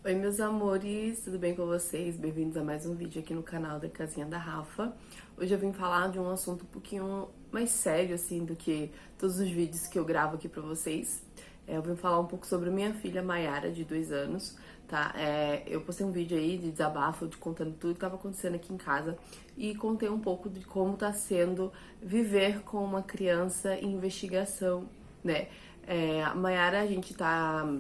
Oi, meus amores, tudo bem com vocês? Bem-vindos a mais um vídeo aqui no canal da Casinha da Rafa. Hoje eu vim falar de um assunto um pouquinho mais sério, assim, do que todos os vídeos que eu gravo aqui pra vocês. Eu vim falar um pouco sobre minha filha Mayara, de 2 anos, tá? Eu postei um vídeo aí de desabafo, de contando tudo que tava acontecendo aqui em casa e contei um pouco de como tá sendo viver com uma criança em investigação, né? A Mayara, a gente tá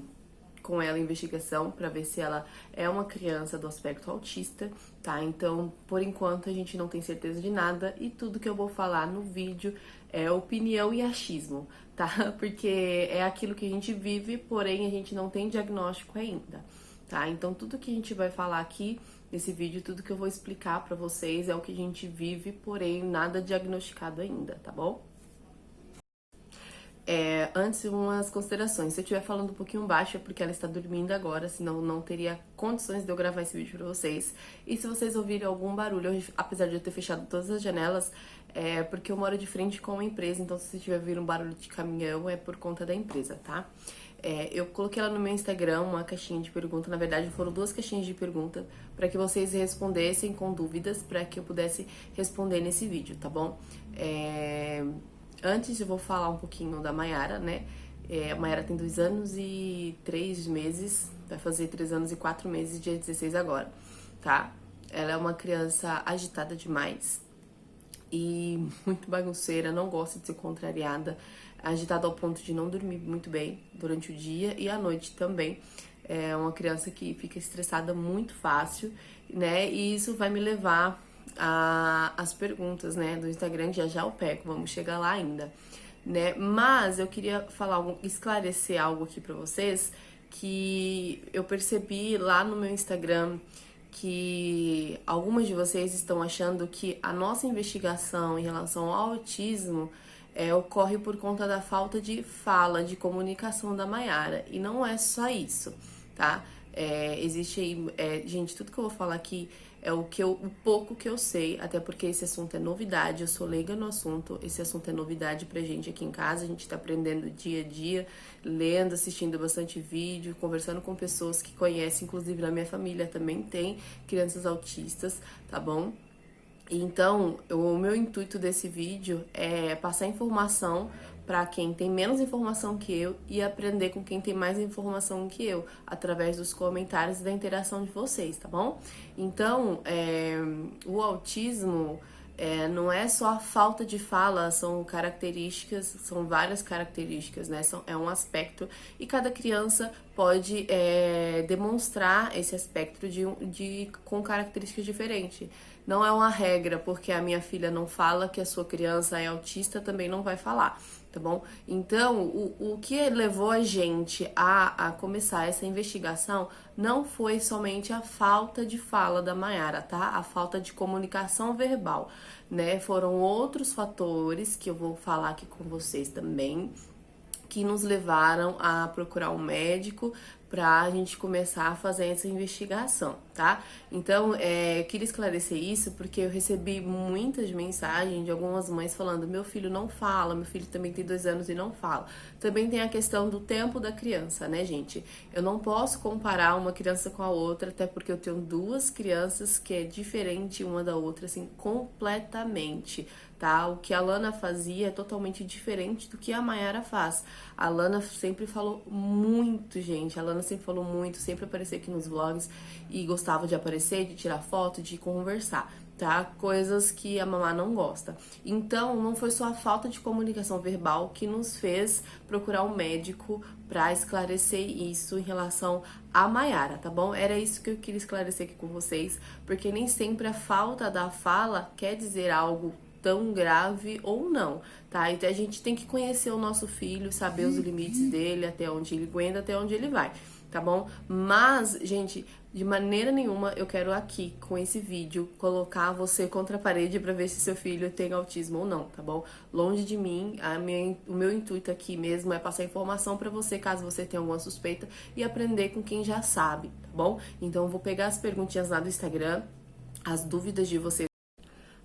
com ela em investigação para ver se ela é uma criança do aspecto autista, tá? Então, por enquanto, a gente não tem certeza de nada e tudo que eu vou falar no vídeo é opinião e achismo, tá? Porque é aquilo que a gente vive, porém a gente não tem diagnóstico ainda, tá? Então, tudo que a gente vai falar aqui nesse vídeo, tudo que eu vou explicar para vocês é o que a gente vive, porém nada diagnosticado ainda, tá bom? Antes, umas considerações. Se eu estiver falando um pouquinho baixo é porque ela está dormindo agora, senão não teria condições de eu gravar esse vídeo pra vocês. E se vocês ouvirem algum barulho, apesar de eu ter fechado todas as janelas, é porque eu moro de frente com uma empresa, então se você estiver ouvindo um barulho de caminhão é por conta da empresa, tá? Eu coloquei lá no meu Instagram uma caixinha de pergunta, na verdade foram 2 caixinhas de pergunta para que vocês respondessem com dúvidas, para que eu pudesse responder nesse vídeo, tá bom? Antes eu vou falar um pouquinho da Mayara, né? A Mayara tem 2 anos e 3 meses, vai fazer 3 anos e 4 meses, dia 16 agora, tá? Ela é uma criança agitada demais e muito bagunceira, não gosta de ser contrariada, agitada ao ponto de não dormir muito bem durante o dia e à noite também. É uma criança que fica estressada muito fácil, né? E isso vai me levar as perguntas, né, do Instagram, já já eu pego, vamos chegar lá ainda, né? Mas eu queria falar, esclarecer algo aqui pra vocês que eu percebi lá no meu Instagram que algumas de vocês estão achando que a nossa investigação em relação ao autismo ocorre por conta da falta de fala, de comunicação da Mayara. E não é só isso, tá? Existe aí, gente, tudo que eu vou falar aqui é o pouco que eu sei, até porque esse assunto é novidade, eu sou leiga no assunto, esse assunto é novidade pra gente aqui em casa, a gente tá aprendendo dia a dia, lendo, assistindo bastante vídeo, conversando com pessoas que conhecem, inclusive na minha família também tem crianças autistas, tá bom? Então, o meu intuito desse vídeo é passar informação para quem tem menos informação que eu e aprender com quem tem mais informação que eu, através dos comentários e da interação de vocês, tá bom? Então, o autismo não é só a falta de fala, são características, são várias características, né? É um aspecto e cada criança pode demonstrar esse aspecto com características diferentes. Não é uma regra, porque a minha filha não fala que a sua criança é autista, também não vai falar, tá bom? Então, o que levou a gente a começar essa investigação não foi somente a falta de fala da Mayara, tá? A falta de comunicação verbal, né? Foram outros fatores que eu vou falar aqui com vocês também, que nos levaram a procurar um médico para a gente começar a fazer essa investigação, tá? Então, eu queria esclarecer isso porque eu recebi muitas mensagens de algumas mães falando: meu filho não fala, meu filho também tem 2 anos e não fala. Também tem a questão do tempo da criança, né, gente? Eu não posso comparar uma criança com a outra, até porque eu tenho 2 crianças que é diferente uma da outra, assim, completamente, tá? O que a Lana fazia é totalmente diferente do que a Mayara faz. A Lana sempre falou muito, gente. A Lana sempre falou muito, sempre aparecia aqui nos vlogs e gostava de aparecer, de tirar foto, de conversar, tá? Coisas que a mamá não gosta. Então, não foi só a falta de comunicação verbal que nos fez procurar um médico pra esclarecer isso em relação a Mayara, tá bom? Era isso que eu queria esclarecer aqui com vocês, porque nem sempre a falta da fala quer dizer algo tão grave ou não, tá? Então a gente tem que conhecer o nosso filho, saber os limites dele, até onde ele aguenta, até onde ele vai, tá bom? Mas, gente, de maneira nenhuma eu quero aqui, com esse vídeo, colocar você contra a parede pra ver se seu filho tem autismo ou não, tá bom? Longe de mim, o meu intuito aqui mesmo é passar informação pra você, caso você tenha alguma suspeita, e aprender com quem já sabe, tá bom? Então eu vou pegar as perguntinhas lá do Instagram, as dúvidas de vocês.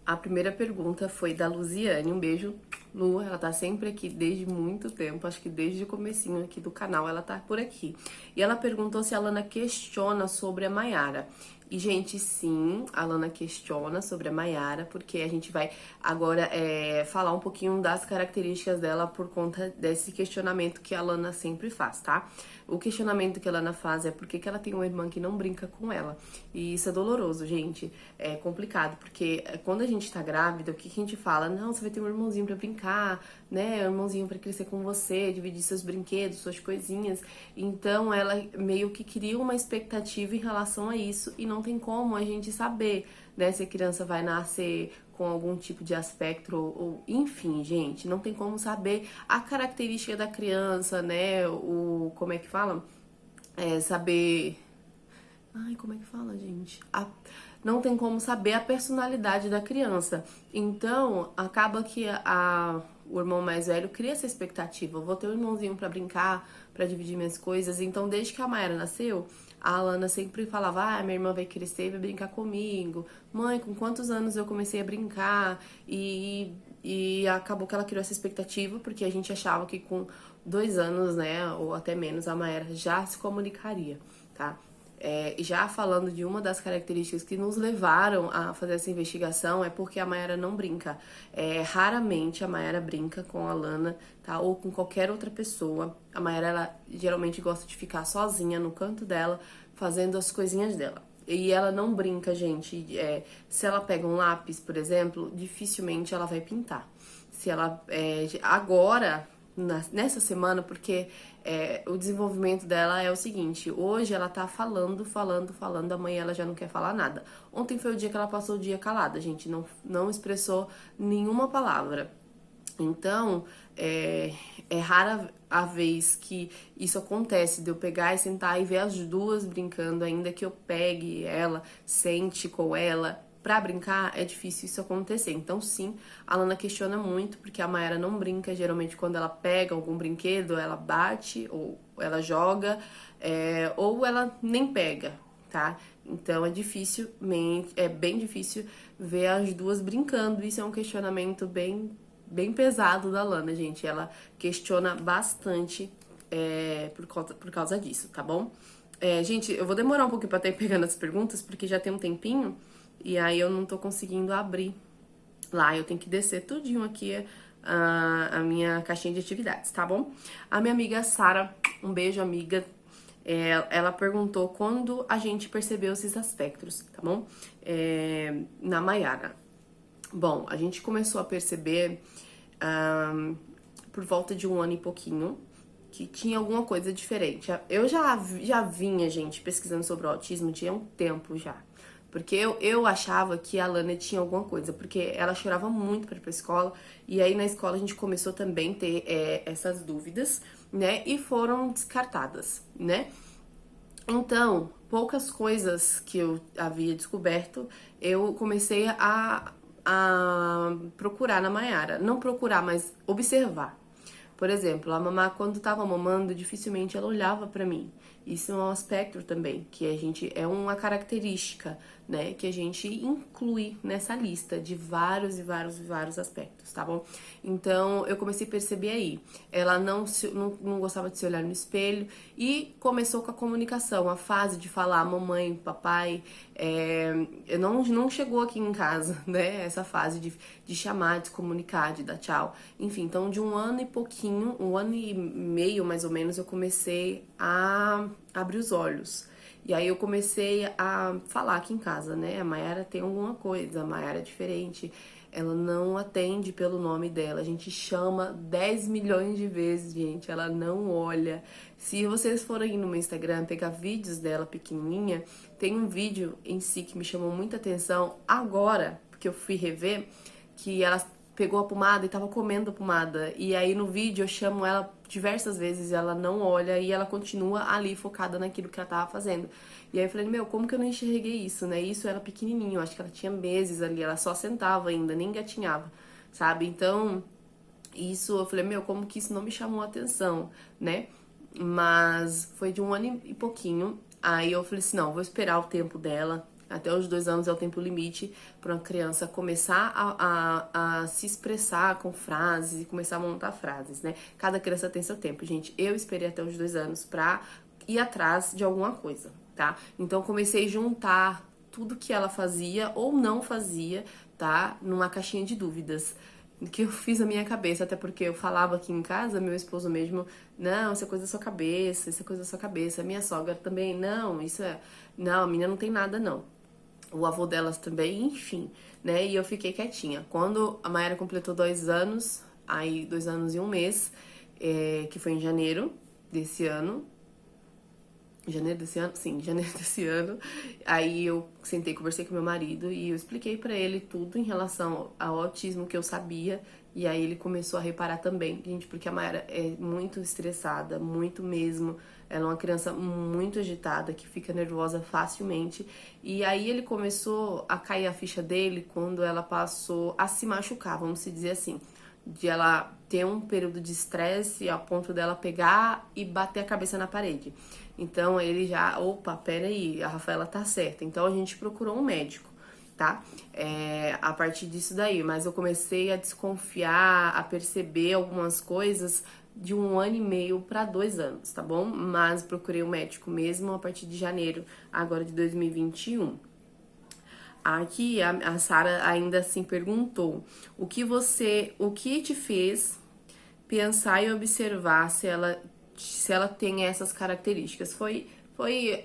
A primeira pergunta foi da Luziane, um beijo, Lu, ela tá sempre aqui desde muito tempo, acho que desde o comecinho aqui do canal ela tá por aqui. E ela perguntou se a Lana questiona sobre a Mayara. E, gente, sim, a Lana questiona sobre a Mayara, porque a gente vai agora falar um pouquinho das características dela por conta desse questionamento que a Lana sempre faz, tá? O questionamento que a Lana faz é por que ela tem uma irmã que não brinca com ela. E isso é doloroso, gente. É complicado, porque quando a gente tá grávida, o que a gente fala? Não, você vai ter um irmãozinho pra brincar, né? Um irmãozinho pra crescer com você, dividir seus brinquedos, suas coisinhas. Então, ela meio que cria uma expectativa em relação a isso e não tem como a gente saber, né, se a criança vai nascer com algum tipo de aspecto ou enfim, gente, não tem como saber a característica da criança, né? Como é que fala? Saber. Ai, como é que fala, gente? Não tem como saber a personalidade da criança. Então, acaba que o irmão mais velho cria essa expectativa. Eu vou ter um irmãozinho pra brincar, pra dividir minhas coisas. Então, desde que a Mayara nasceu, a Alana sempre falava: ah, minha irmã vai crescer e vai brincar comigo. Mãe, com quantos anos eu comecei a brincar? E acabou que ela criou essa expectativa, porque a gente achava que com 2 anos, né, ou até menos, a Mayara já se comunicaria, tá? Já falando de uma das características que nos levaram a fazer essa investigação é porque a Mayara não brinca. Raramente a Mayara brinca com a Lana, tá? Ou com qualquer outra pessoa. A Mayara, ela geralmente gosta de ficar sozinha no canto dela, fazendo as coisinhas dela. E ela não brinca, gente. Se ela pega um lápis, por exemplo, dificilmente ela vai pintar. Se ela agora nessa semana, porque o desenvolvimento dela é o seguinte: hoje ela tá falando, amanhã ela já não quer falar nada. Ontem foi o dia que ela passou o dia calada, gente, não expressou nenhuma palavra. Então, é rara a vez que isso acontece, de eu pegar e sentar e ver as duas brincando, ainda que eu pegue ela, sente com ela. Pra brincar, é difícil isso acontecer. Então, sim, a Lana questiona muito, porque a Mayara não brinca. Geralmente, quando ela pega algum brinquedo, ela bate, ou ela joga, ou ela nem pega, tá? Então, é bem difícil ver as duas brincando. Isso é um questionamento bem pesado da Lana, gente. Ela questiona bastante por causa disso, tá bom? Gente, eu vou demorar um pouquinho pra estar pegando as perguntas, porque já tem um tempinho. E aí eu não tô conseguindo abrir lá, eu tenho que descer tudinho aqui a minha caixinha de atividades, tá bom? A minha amiga Sara, um beijo, amiga. Ela perguntou quando a gente percebeu esses aspectos, tá bom? Na Mayara. Bom, a gente começou a perceber por volta de 1 ano e pouquinho que tinha alguma coisa diferente. Eu já vinha, gente, pesquisando sobre o autismo tinha um tempo já. Porque eu achava que a Lana tinha alguma coisa, porque ela chorava muito para ir pra escola, e aí na escola a gente começou também a ter essas dúvidas, né, e foram descartadas, né. Então, poucas coisas que eu havia descoberto, eu comecei a procurar na Mayara. Não procurar, mas observar. Por exemplo, a mamá, quando tava mamando, dificilmente ela olhava pra mim. Isso é um aspecto também, que a gente é uma característica, né, que a gente inclui nessa lista de vários e vários e vários aspectos, tá bom? Então, eu comecei a perceber aí. Ela não gostava de se olhar no espelho e começou com a comunicação, a fase de falar mamãe, papai. Não chegou aqui em casa, né, essa fase de chamar, de se comunicar, de dar tchau. Enfim, então de 1 ano e pouquinho, 1 ano e meio mais ou menos, eu comecei a abrir os olhos. E aí eu comecei a falar aqui em casa, né? A Mayara tem alguma coisa, a Mayara é diferente. Ela não atende pelo nome dela. A gente chama 10 milhões de vezes, gente. Ela não olha. Se vocês forem no meu Instagram pegar vídeos dela pequenininha, tem um vídeo em si que me chamou muita atenção agora, porque eu fui rever, que ela pegou a pomada e tava comendo a pomada. E aí no vídeo eu chamo ela diversas vezes, ela não olha e ela continua ali focada naquilo que ela tava fazendo. E aí eu falei, meu, como que eu não enxerguei isso, né? Isso era pequenininho, acho que ela tinha meses ali, ela só sentava ainda, nem gatinhava, sabe? Então, isso eu falei, meu, como que isso não me chamou a atenção, né? Mas foi de 1 ano e pouquinho. Aí eu falei assim, não, vou esperar o tempo dela. Até os 2 anos é o tempo limite para uma criança começar a se expressar com frases e começar a montar frases, né? Cada criança tem seu tempo, gente. Eu esperei até os 2 anos pra ir atrás de alguma coisa, tá? Então comecei a juntar tudo que ela fazia ou não fazia, tá? Numa caixinha de dúvidas que eu fiz a minha cabeça, até porque eu falava aqui em casa, meu esposo mesmo, não, isso é coisa da sua cabeça, isso é coisa da sua cabeça. Minha sogra também, não, isso é, não, a menina não tem nada não. O avô delas também, enfim, né? E eu fiquei quietinha. Quando a Mayara completou 2 anos, aí 2 anos e um mês, que foi em janeiro desse ano, janeiro desse ano? Sim, janeiro desse ano. Aí eu sentei, conversei com meu marido e eu expliquei pra ele tudo em relação ao autismo que eu sabia. E aí ele começou a reparar também, gente, porque a Mayara é muito estressada, muito mesmo. Ela é uma criança muito agitada, que fica nervosa facilmente. E aí ele começou a cair a ficha dele quando ela passou a se machucar, vamos se dizer assim, de ela ter um período de estresse a ponto dela pegar e bater a cabeça na parede. Então ele já, opa, peraí, a Rafaela tá certa. Então a gente procurou um médico, tá? A partir disso daí, mas eu comecei a desconfiar, a perceber algumas coisas de 1 ano e meio para 2 anos, tá bom? Mas procurei o médico mesmo a partir de janeiro, agora de 2021. Aqui a Sara ainda assim perguntou: o que te fez pensar e observar se ela tem essas características? Foi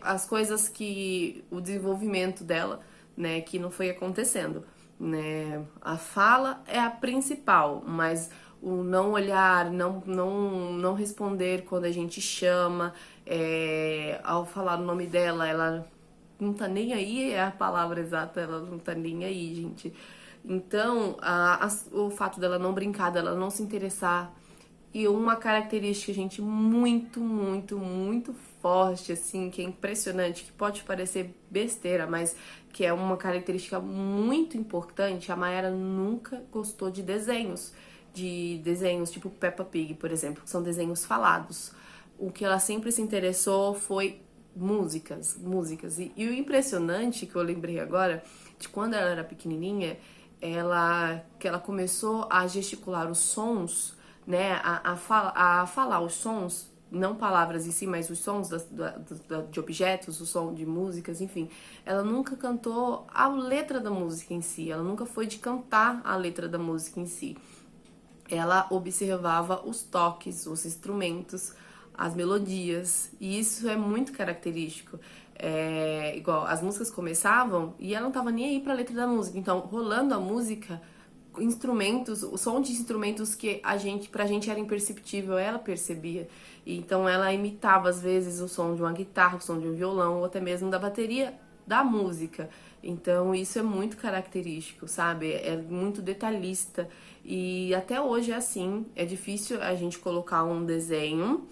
as coisas que o desenvolvimento dela, né, que não foi acontecendo, né? A fala é a principal, mas o não olhar, não responder quando a gente chama, ao falar o nome dela, ela não tá nem aí, é a palavra exata, ela não tá nem aí, gente. Então, o fato dela não brincar, dela não se interessar, e uma característica, gente, muito, muito, muito forte, assim, que é impressionante, que pode parecer besteira, mas que é uma característica muito importante, a Mayara nunca gostou de desenhos tipo Peppa Pig, por exemplo, que são desenhos falados. O que ela sempre se interessou foi músicas, músicas. E o impressionante que eu lembrei agora, de quando ela era pequenininha, que ela começou a gesticular os sons, né, a falar os sons, não palavras em si, mas os sons de objetos, o som de músicas, enfim. Ela nunca cantou a letra da música em si, ela nunca foi de cantar a letra da música em si. Ela observava os toques, os instrumentos, as melodias, e isso é muito característico. Igual, as músicas começavam e ela não tava nem aí pra letra da música, então rolando a música, instrumentos, o som de instrumentos que pra gente era imperceptível, ela percebia. Então ela imitava às vezes o som de uma guitarra, o som de um violão, ou até mesmo da bateria da música. Então isso é muito característico, sabe? É muito detalhista e até hoje é assim. É difícil a gente colocar um desenho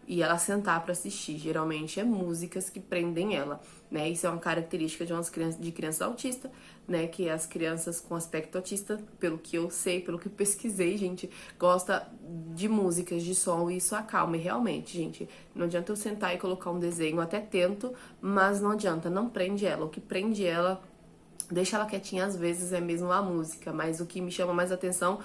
e ela sentar para assistir. Geralmente é músicas que prendem ela, né? Isso é uma característica de criança autista, né? Que as crianças com aspecto autista, pelo que eu sei, pelo que eu pesquisei, gente, gosta de músicas, de som, e isso acalma. E realmente, gente, não adianta eu sentar e colocar um desenho, até tento, mas não adianta, não prende ela. O que prende ela, deixa ela quietinha às vezes, é mesmo a música, mas o que me chama mais atenção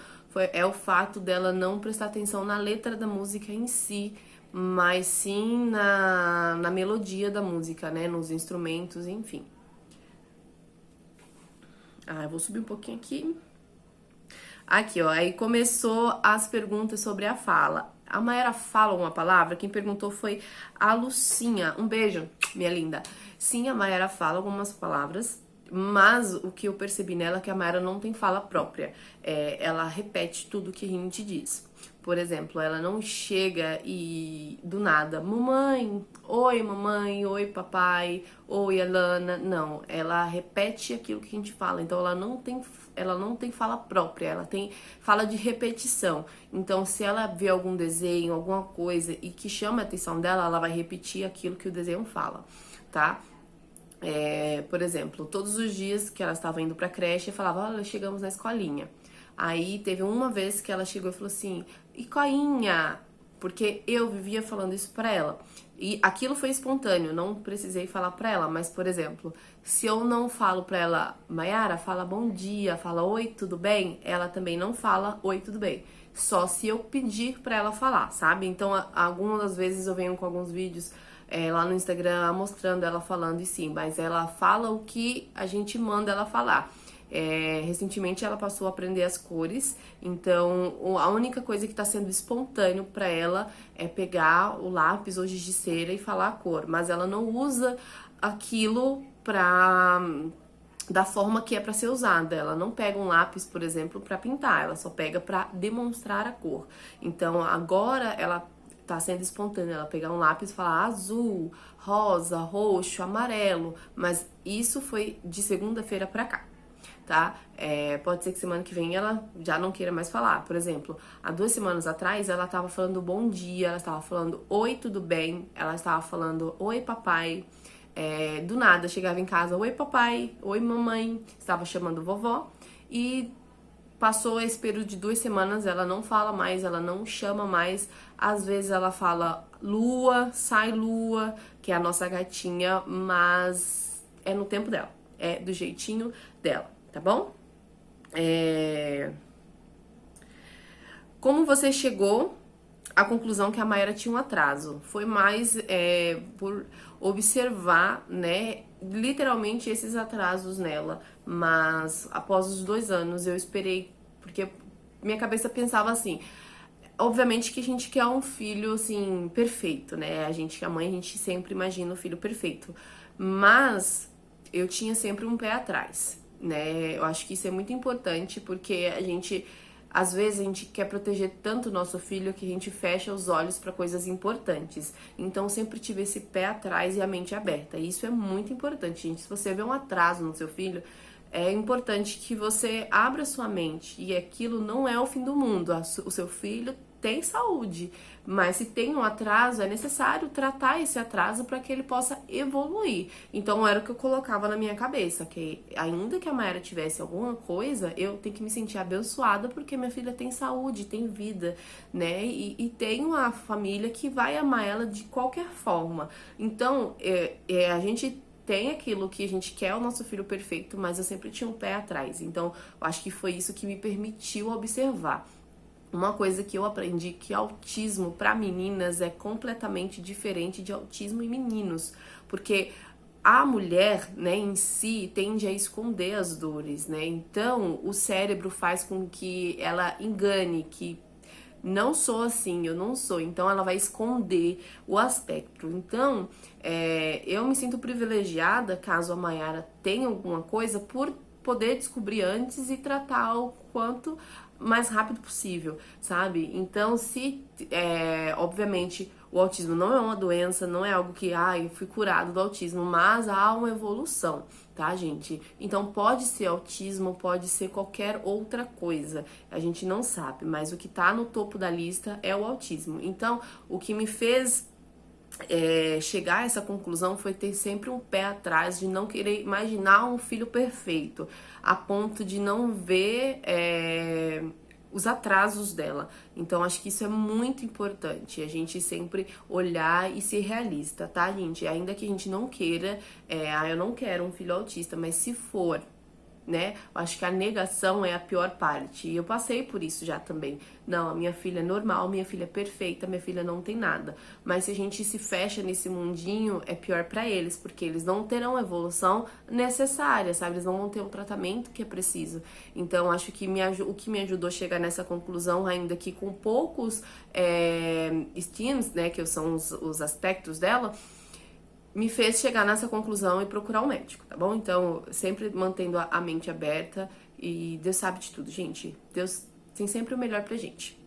é o fato dela não prestar atenção na letra da música em si, mas sim na melodia da música, né? Nos instrumentos, enfim. Eu vou subir um pouquinho aqui. Aqui, ó, aí começou as perguntas sobre a fala. A Mayara fala uma palavra? Quem perguntou foi a Lucinha. Um beijo, minha linda. Sim, a Mayara fala algumas palavras, mas o que eu percebi nela é que a Mayara não tem fala própria. Ela repete tudo que a gente diz. Por exemplo, ela não chega e do nada, mamãe, oi papai, oi Alana. Não, ela repete aquilo que a gente fala. Então ela não tem fala própria, ela tem fala de repetição. Então se ela vê algum desenho, alguma coisa e que chama a atenção dela, ela vai repetir aquilo que o desenho fala, tá? Por exemplo, todos os dias que ela estava indo pra creche, eu falava, olha, chegamos na escolinha. Aí teve uma vez que ela chegou e falou assim, Icoinha, porque eu vivia falando isso pra ela. E aquilo foi espontâneo, não precisei falar pra ela, mas, por exemplo, se eu não falo pra ela, Mayara, fala bom dia, fala oi, tudo bem? Ela também não fala oi, tudo bem. Só se eu pedir pra ela falar, sabe? Então, algumas das vezes eu venho com alguns vídeos lá no Instagram mostrando ela falando e sim, mas ela fala o que a gente manda ela falar. Recentemente ela passou a aprender as cores, então a única coisa que está sendo espontâneo para ela é pegar o lápis ou giz de cera e falar a cor, mas ela não usa aquilo pra da forma que é para ser usada. Ela não pega um lápis, por exemplo, para pintar, ela só pega para demonstrar a cor. Então agora ela tá sendo espontânea, ela pegar um lápis e falar azul, rosa, roxo, amarelo, mas isso foi de segunda-feira para cá, tá? Pode ser que semana que vem ela já não queira mais falar. Por exemplo, há 2 semanas atrás ela tava falando bom dia, ela estava falando oi, tudo bem, ela estava falando oi, papai. Do nada chegava em casa, oi, papai, oi, mamãe, estava chamando vovó e passou esse período de 2 semanas, ela não fala mais, ela não chama mais. Às vezes ela fala Lua, sai Lua, que é a nossa gatinha, mas é no tempo dela, é do jeitinho dela, tá bom? Como você chegou à conclusão que a Mayara tinha um atraso? Foi mais por observar, né, literalmente esses atrasos nela. Mas após os 2 anos eu esperei, porque minha cabeça pensava assim. Obviamente que a gente quer um filho, assim, perfeito, né? A mãe, a gente sempre imagina o filho perfeito. Mas eu tinha sempre um pé atrás, né? Eu acho que isso é muito importante porque às vezes a gente quer proteger tanto o nosso filho que a gente fecha os olhos para coisas importantes. Então eu sempre tive esse pé atrás e a mente aberta. E isso é muito importante, gente. Se você vê um atraso no seu filho, é importante que você abra sua mente. E aquilo não é o fim do mundo. O seu filho tem saúde, mas se tem um atraso, é necessário tratar esse atraso para que ele possa evoluir. Então era o que eu colocava na minha cabeça, que ainda que a Mayara tivesse alguma coisa, eu tenho que me sentir abençoada porque minha filha tem saúde, tem vida, né? E tem uma família que vai amar ela de qualquer forma. Então, a gente tem aquilo que a gente quer o nosso filho perfeito, mas eu sempre tinha um pé atrás. Então, eu acho que foi isso que me permitiu observar. Uma coisa que eu aprendi que autismo para meninas é completamente diferente de autismo em meninos, porque a mulher, né, em si tende a esconder as dores, né? Então, o cérebro faz com que ela engane que não sou assim, eu não sou. Então ela vai esconder o aspecto. Então, eu me sinto privilegiada, caso a Mayara tenha alguma coisa, por poder descobrir antes e tratar o quanto mais rápido possível, sabe? Então, obviamente, o autismo não é uma doença, não é algo que, eu fui curado do autismo, mas há uma evolução, tá, gente? Então, pode ser autismo, pode ser qualquer outra coisa, a gente não sabe, mas o que tá no topo da lista é o autismo. Então, o que me fez chegar a essa conclusão foi ter sempre um pé atrás de não querer imaginar um filho perfeito, a ponto de não ver os atrasos dela. Então acho que isso é muito importante, a gente sempre olhar e ser realista, tá, gente? Ainda que a gente não queira, eu não quero um filho autista, mas se for, né? Eu acho que a negação é a pior parte. E eu passei por isso já também. Não, a minha filha é normal, minha filha é perfeita, minha filha não tem nada. Mas se a gente se fecha nesse mundinho, é pior pra eles, porque eles não terão a evolução necessária, sabe? Eles não vão ter o tratamento que é preciso. Então, acho que o que me ajudou a chegar nessa conclusão, ainda que com poucos STEAMs, né, que são os aspectos dela, me fez chegar nessa conclusão e procurar um médico, tá bom? Então, sempre mantendo a mente aberta e Deus sabe de tudo, gente. Deus tem sempre o melhor pra gente.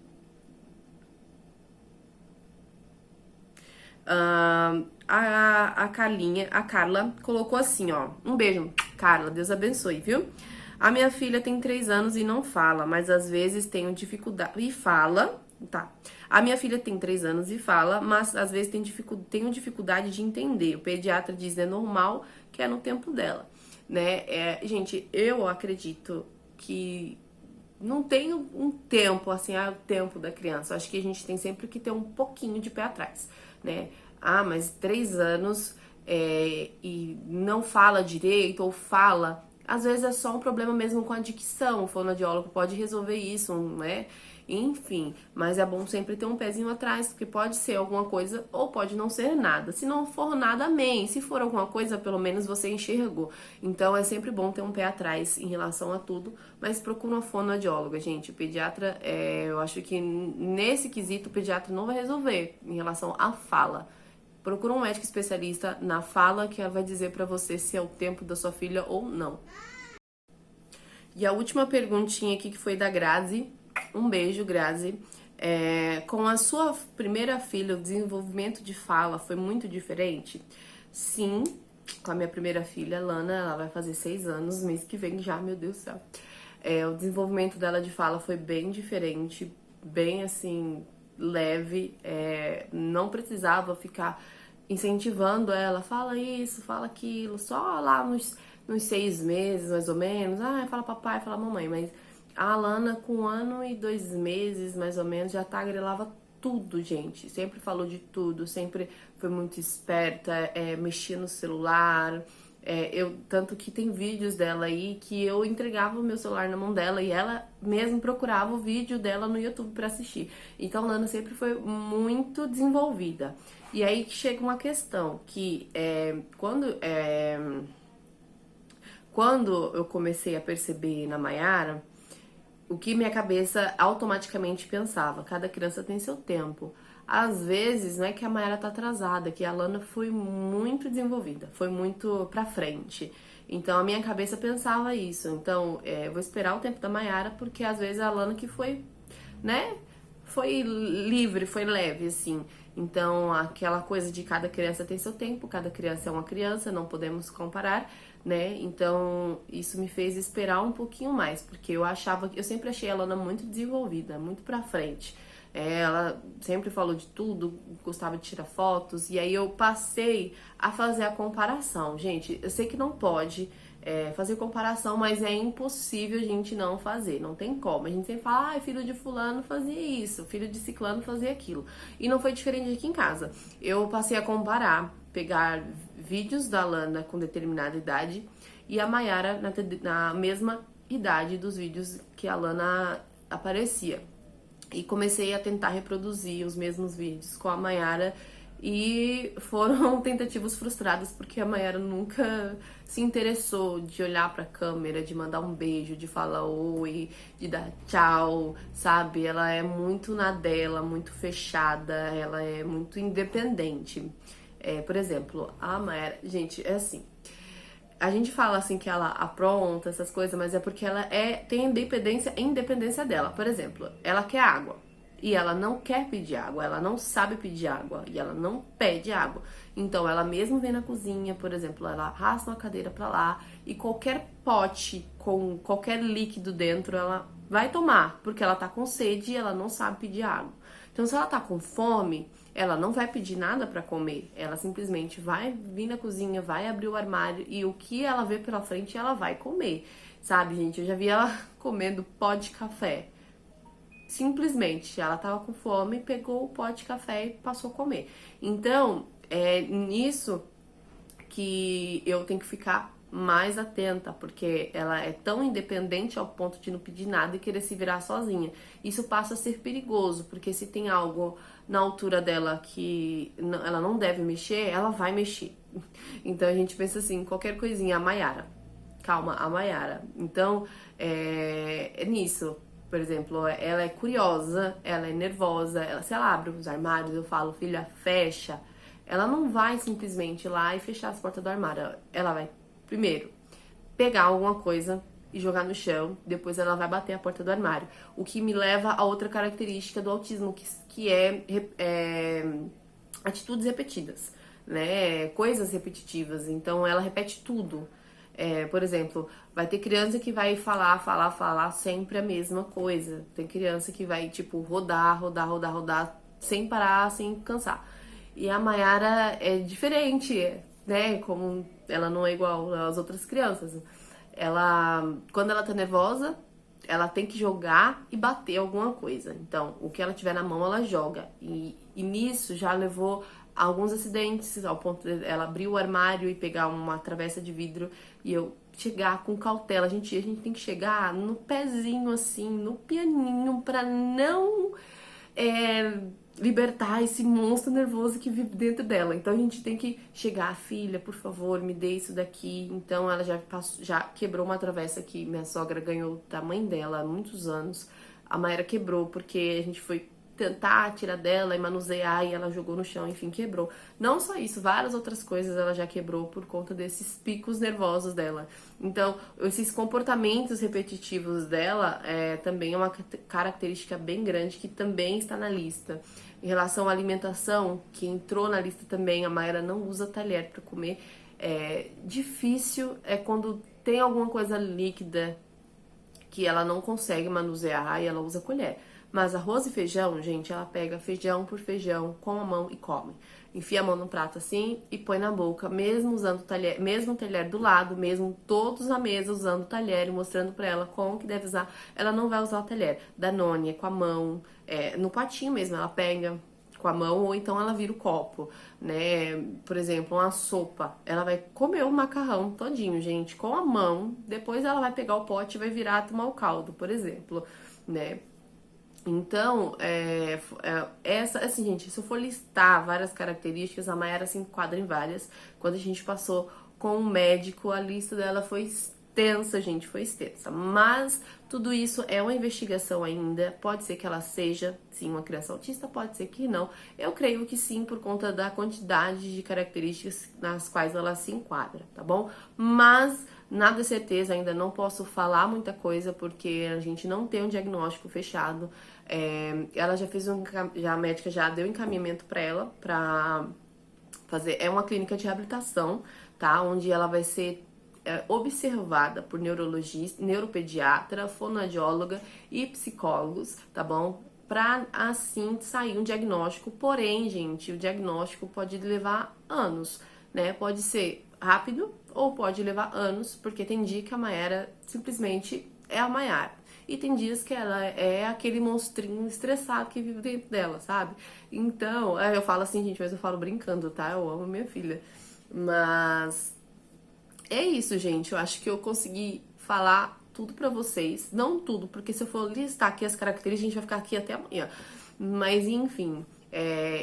A Carla colocou assim, ó. Um beijo, Carla, Deus abençoe, viu? A minha filha tem 3 anos e não fala, mas às vezes tenho dificuldade. E fala, tá. A minha filha tem 3 anos e fala, mas às vezes tenho dificuldade de entender. O pediatra diz é normal, que é no tempo dela, né? Gente, eu acredito que não tem um tempo, assim, o tempo da criança. Acho que a gente tem sempre que ter um pouquinho de pé atrás, né? Ah, mas 3 anos e não fala direito ou fala. Às vezes é só um problema mesmo com a dicção. O fonoaudiólogo pode resolver isso, né? Enfim, mas é bom sempre ter um pezinho atrás, porque pode ser alguma coisa ou pode não ser nada. Se não for nada, amém. Se for alguma coisa, pelo menos você enxergou. Então é sempre bom ter um pé atrás em relação a tudo, mas procura uma fonoaudióloga, gente. O pediatra, eu acho que nesse quesito o pediatra não vai resolver em relação à fala. Procura um médico especialista na fala que vai dizer pra você se é o tempo da sua filha ou não. E a última perguntinha aqui que foi da Grazi. Um beijo, Grazi. Com a sua primeira filha, o desenvolvimento de fala foi muito diferente? Sim, com a minha primeira filha, Lana, ela vai fazer 6 anos, mês que vem já, meu Deus do céu. O desenvolvimento dela de fala foi bem diferente, bem assim, leve. Não precisava ficar incentivando ela, fala isso, fala aquilo, só lá nos 6 meses, mais ou menos. Ah, fala papai, fala mamãe, mas a Alana, com 1 ano e 2 meses, mais ou menos, já tagarelava tudo, gente. Sempre falou de tudo, sempre foi muito esperta, mexia no celular. Tanto que tem vídeos dela aí que eu entregava o meu celular na mão dela e ela mesmo procurava o vídeo dela no YouTube pra assistir. Então, a Lana sempre foi muito desenvolvida. E aí que chega uma questão, que quando eu comecei a perceber na Mayara, o que minha cabeça automaticamente pensava, cada criança tem seu tempo. Às vezes, não é que a Mayara tá atrasada, que a Lana foi muito desenvolvida, foi muito pra frente. Então, a minha cabeça pensava isso. Então, eu vou esperar o tempo da Mayara, porque às vezes a Lana que foi, né, foi livre, foi leve, assim. Então, aquela coisa de cada criança tem seu tempo, cada criança é uma criança, não podemos comparar, né? Então, isso me fez esperar um pouquinho mais, porque eu sempre achei a Lana muito desenvolvida, muito pra frente. Ela sempre falou de tudo, gostava de tirar fotos, e aí eu passei a fazer a comparação. Gente, eu sei que não pode fazer comparação, mas é impossível a gente não fazer, não tem como. A gente sempre fala, filho de fulano fazia isso, filho de ciclano fazia aquilo. E não foi diferente aqui em casa. Eu passei a comparar, pegar vídeos da Lana com determinada idade e a Mayara na mesma idade dos vídeos que a Lana aparecia. E comecei a tentar reproduzir os mesmos vídeos com a Mayara e foram tentativas frustradas porque a Mayara nunca se interessou de olhar pra câmera, de mandar um beijo, de falar oi, de dar tchau, sabe? Ela é muito na dela, muito fechada, ela é muito independente. Por exemplo, a Mayara, gente, é assim. A gente fala assim que ela apronta essas coisas, mas é porque ela tem independência dela. Por exemplo, ela quer água e ela não quer pedir água, ela não sabe pedir água e ela não pede água. Então ela mesmo vem na cozinha, por exemplo, ela arrasta uma cadeira pra lá e qualquer pote com qualquer líquido dentro ela vai tomar, porque ela tá com sede e ela não sabe pedir água. Então se ela tá com fome, ela não vai pedir nada pra comer, ela simplesmente vai vir na cozinha, vai abrir o armário e o que ela vê pela frente ela vai comer, sabe, gente? Eu já vi ela comendo pó de café. Simplesmente, ela tava com fome, pegou o pó de café e passou a comer. Então, é nisso que eu tenho que ficar mais atenta, porque ela é tão independente ao ponto de não pedir nada e querer se virar sozinha. Isso passa a ser perigoso, porque se tem algo na altura dela que ela não deve mexer, ela vai mexer. Então a gente pensa assim, qualquer coisinha, a Mayara. Calma, a Mayara. Então, é nisso. Por exemplo, ela é curiosa, ela é nervosa, se ela abre os armários, eu falo, filha, fecha. Ela não vai simplesmente ir lá e fechar as portas do armário. Ela vai, primeiro, pegar alguma coisa e jogar no chão, depois ela vai bater a porta do armário. O que me leva a outra característica do autismo, que é atitudes repetidas, né? Coisas repetitivas. Então ela repete tudo. Por exemplo, vai ter criança que vai falar sempre a mesma coisa. Tem criança que vai, tipo, rodar, sem parar, sem cansar. E a Mayara é diferente, né? Como ela não é igual às outras crianças. Quando ela tá nervosa, ela tem que jogar e bater alguma coisa. Então, o que ela tiver na mão, ela joga. E nisso já levou alguns acidentes, ao ponto de ela abrir o armário e pegar uma travessa de vidro e eu chegar com cautela. A gente tem que chegar no pezinho, assim, no pianinho, pra não libertar esse monstro nervoso que vive dentro dela. Então a gente tem que chegar, filha, por favor, me dê isso daqui. Então ela já quebrou uma travessa que minha sogra ganhou da mãe dela há muitos anos. A Mayra quebrou porque a gente foi tentar tirar dela e manusear e ela jogou no chão, enfim, quebrou. Não só isso, várias outras coisas ela já quebrou por conta desses picos nervosos dela. Então, esses comportamentos repetitivos dela também é uma característica bem grande que também está na lista. Em relação à alimentação, que entrou na lista também, a Mayra não usa talher para comer. Difícil é quando tem alguma coisa líquida que ela não consegue manusear e ela usa colher. Mas arroz e feijão, gente, ela pega feijão por feijão com a mão e come. Enfia a mão no prato assim e põe na boca, mesmo usando o talher, mesmo o talher do lado, mesmo todos na mesa usando o talher e mostrando pra ela como que deve usar. Ela não vai usar o talher. Danone, com a mão, no patinho mesmo, ela pega com a mão ou então ela vira o copo, né? Por exemplo, uma sopa, ela vai comer o macarrão todinho, gente, com a mão, depois ela vai pegar o pote e vai virar tomar o caldo, por exemplo, né? Então, essa, assim, gente, se eu for listar várias características, a Mayara se enquadra em várias. Quando a gente passou com o médico, a lista dela foi extensa, gente, foi extensa. Mas tudo isso é uma investigação ainda. Pode ser que ela seja, sim, uma criança autista, pode ser que não. Eu creio que sim, por conta da quantidade de características nas quais ela se enquadra, tá bom? Mas nada é certeza, ainda não posso falar muita coisa porque a gente não tem um diagnóstico fechado. Ela já fez a médica já deu encaminhamento para ela para fazer. É uma clínica de reabilitação, tá? Onde ela vai ser observada por neurologista, neuropediatra, fonoaudióloga e psicólogos, tá bom? Pra assim sair um diagnóstico. Porém, gente, o diagnóstico pode levar anos, né? Pode ser rápido ou pode levar anos, porque tem dia que a Mayara simplesmente é a Mayara. E tem dias que ela é aquele monstrinho estressado que vive dentro dela, sabe? Então, eu falo assim, gente, mas eu falo brincando, tá? Eu amo minha filha. Mas é isso, gente. Eu acho que eu consegui falar tudo pra vocês. Não tudo, porque se eu for listar aqui as características, a gente vai ficar aqui até amanhã. Mas, enfim,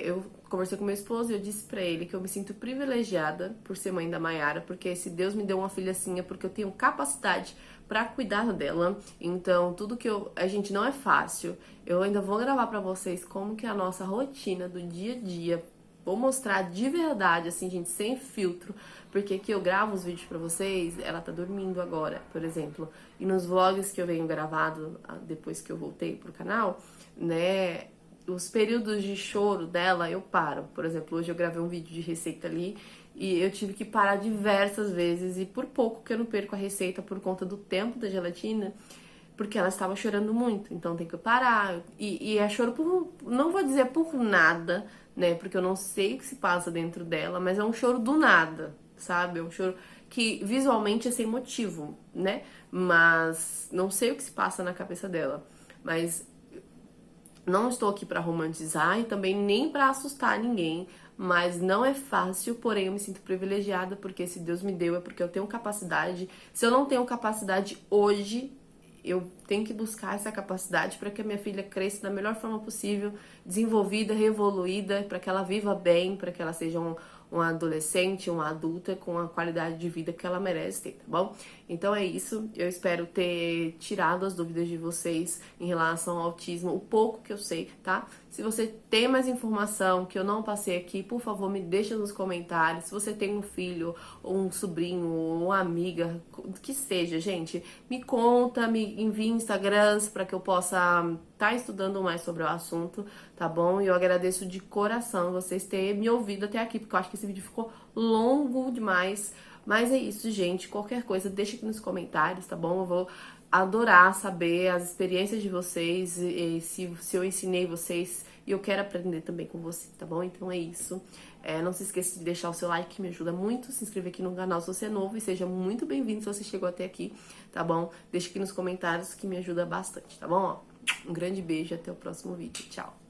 eu conversei com meu esposo e eu disse pra ele que eu me sinto privilegiada por ser mãe da Mayara, porque se Deus me deu uma filha assim é porque eu tenho capacidade pra cuidar dela. Então, tudo que a gente, não é fácil. Eu ainda vou gravar pra vocês como que é a nossa rotina do dia a dia. Vou mostrar de verdade, assim, gente, sem filtro, porque aqui eu gravo os vídeos pra vocês, ela tá dormindo agora, por exemplo. E nos vlogs que eu venho gravado depois que eu voltei pro canal, né, os períodos de choro dela, eu paro. Por exemplo, hoje eu gravei um vídeo de receita ali e eu tive que parar diversas vezes e por pouco que eu não perco a receita por conta do tempo da gelatina, porque ela estava chorando muito, então tem que parar. E é choro por, não vou dizer por nada, né, porque eu não sei o que se passa dentro dela, mas é um choro do nada, sabe? É um choro que visualmente é sem motivo, né? Mas não sei o que se passa na cabeça dela. Mas não estou aqui para romantizar e também nem para assustar ninguém, mas não é fácil, porém eu me sinto privilegiada porque se Deus me deu é porque eu tenho capacidade. Se eu não tenho capacidade hoje, eu tenho que buscar essa capacidade para que a minha filha cresça da melhor forma possível, desenvolvida, revoluída, para que ela viva bem, para que ela seja uma adolescente, uma adulta com a qualidade de vida que ela merece ter, tá bom? Então é isso, eu espero ter tirado as dúvidas de vocês em relação ao autismo, o pouco que eu sei, tá? Se você tem mais informação que eu não passei aqui, por favor, me deixa nos comentários. Se você tem um filho, ou um sobrinho, ou uma amiga, que seja, gente, me conta, me envie Instagrams para que eu possa estar estudando mais sobre o assunto, tá bom? E eu agradeço de coração vocês terem me ouvido até aqui, porque eu acho que esse vídeo ficou longo demais. Mas é isso, gente. Qualquer coisa, deixa aqui nos comentários, tá bom? Eu vou adorar saber as experiências de vocês, e se eu ensinei vocês, e eu quero aprender também com você, tá bom? Então é isso. Não se esqueça de deixar o seu like, que me ajuda muito. Se inscreva aqui no canal se você é novo e seja muito bem-vindo se você chegou até aqui, tá bom? Deixa aqui nos comentários que me ajuda bastante, tá bom? Um grande beijo e até o próximo vídeo. Tchau!